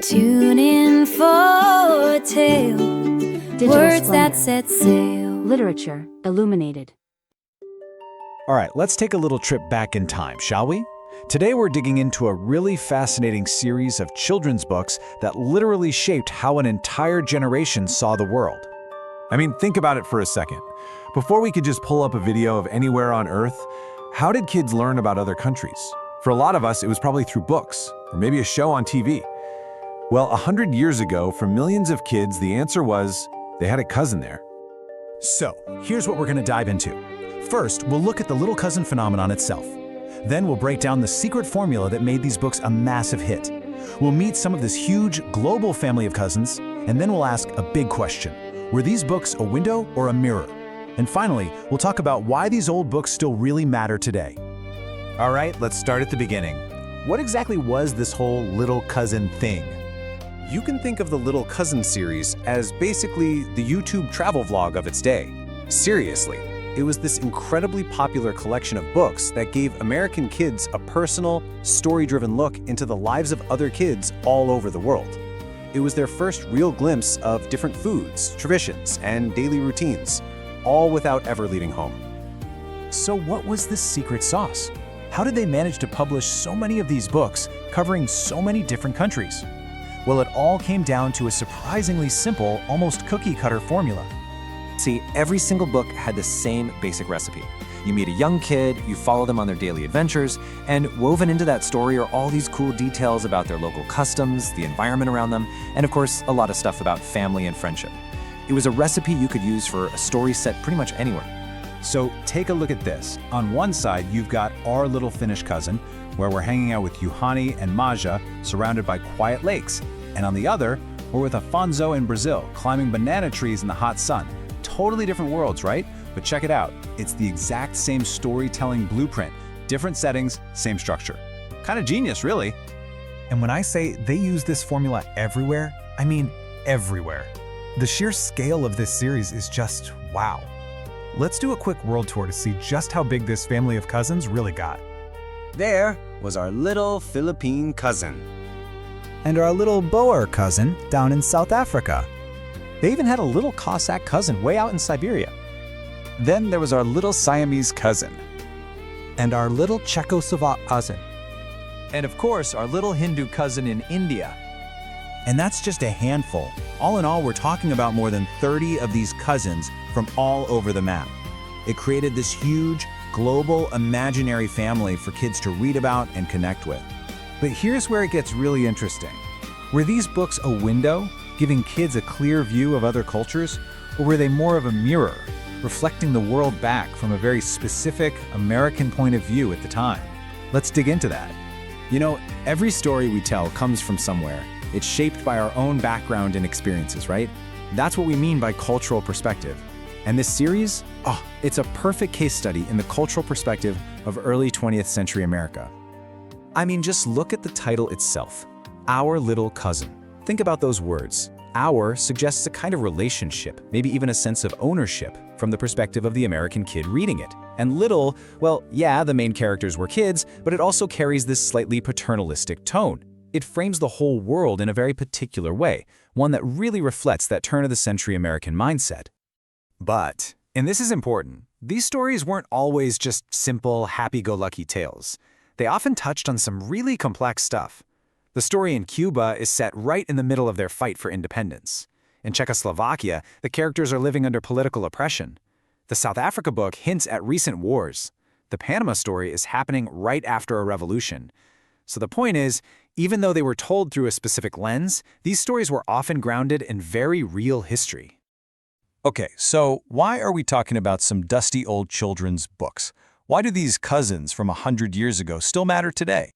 Tune in for a tale, Digital words that splendor. set sail. Literature illuminated. All right, let's take a little trip back in time, shall we? Today we're digging into a really fascinating series of children's books that literally shaped how an entire generation saw the world. I mean, think about it for a second. Before we could just pull up a video of anywhere on Earth, how did kids learn about other countries? For a lot of us, it was probably through books, or maybe a show on TV. Well, 100 years ago, for millions of kids, the answer was they had a cousin there. So, here's what we're going to dive into. First, we'll look at the little cousin phenomenon itself. Then we'll break down the secret formula that made these books a massive hit. We'll meet some of this huge, global family of cousins, and then we'll ask a big question. Were these books a window or a mirror? And finally, we'll talk about why these old books still really matter today. All right, let's start at the beginning. What exactly was this whole little cousin thing? You can think of the Little Cousin series as basically the YouTube travel vlog of its day. Seriously, it was this incredibly popular collection of books that gave American kids a personal, story-driven look into the lives of other kids all over the world. It was their first real glimpse of different foods, traditions, and daily routines, all without ever leaving home. So what was this secret sauce? How did they manage to publish so many of these books covering so many different countries? Well, it all came down to a surprisingly simple, almost cookie-cutter formula. See, every single book had the same basic recipe. You meet a young kid, you follow them on their daily adventures, and woven into that story are all these cool details about their local customs, the environment around them, and of course, a lot of stuff about family and friendship. It was a recipe you could use for a story set pretty much anywhere. So take a look at this. On one side, you've got Our Little Finnish Cousin, where we're hanging out with Juhani and Maja, surrounded by quiet lakes. And on the other, we're with Afonso in Brazil, climbing banana trees in the hot sun. Totally different worlds, right? But check it out. It's the exact same storytelling blueprint. Different settings, same structure. Kind of genius, really. And when I say they use this formula everywhere, I mean everywhere. The sheer scale of this series is just wow. Let's do a quick world tour to see just how big this family of cousins really got. There was our little Philippine cousin. And our little Boer cousin down in South Africa. They even had a little Cossack cousin way out in Siberia. Then there was our little Siamese cousin. And our little Czechoslovak cousin. And of course, our little Hindu cousin in India. And that's just a handful. All in all, we're talking about more than 30 of these cousins from all over the map. It created this huge, global, imaginary family for kids to read about and connect with. But here's where it gets really interesting. Were these books a window, giving kids a clear view of other cultures, or were they more of a mirror, reflecting the world back from a very specific American point of view at the time? Let's dig into that. You know, every story we tell comes from somewhere. It's shaped by our own background and experiences, right? That's what we mean by cultural perspective. And this series, it's a perfect case study in the cultural perspective of early 20th century America. I mean, just look at the title itself, Our Little Cousin. Think about those words. Our suggests a kind of relationship, maybe even a sense of ownership from the perspective of the American kid reading it. And little, well, yeah, the main characters were kids, but it also carries this slightly paternalistic tone. It frames the whole world in a very particular way, one that really reflects that turn-of-the-century American mindset. But, and this is important, these stories weren't always just simple, happy-go-lucky tales. They often touched on some really complex stuff. The story in Cuba is set right in the middle of their fight for independence. In Czechoslovakia, the characters are living under political oppression. The South Africa book hints at recent wars. The Panama story is happening right after a revolution. So the point is, even though they were told through a specific lens, these stories were often grounded in very real history. Okay, so why are we talking about some dusty old children's books? Why do these cousins from 100 years ago still matter today?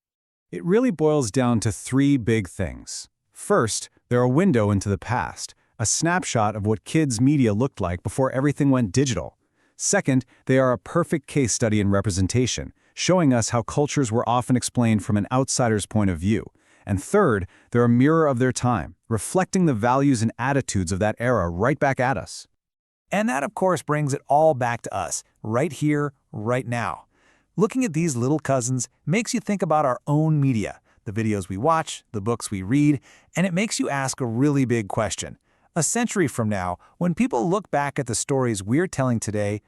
It really boils down to three big things. First, they're a window into the past, a snapshot of what kids' media looked like before everything went digital. Second, they are a perfect case study in representation, showing us how cultures were often explained from an outsider's point of view. And third, they're a mirror of their time, reflecting the values and attitudes of that era right back at us. And that, of course, brings it all back to us, right here, right now. Looking at these little cousins makes you think about our own media, the videos we watch, the books we read, and it makes you ask a really big question. A century from now, when people look back at the stories we're telling today,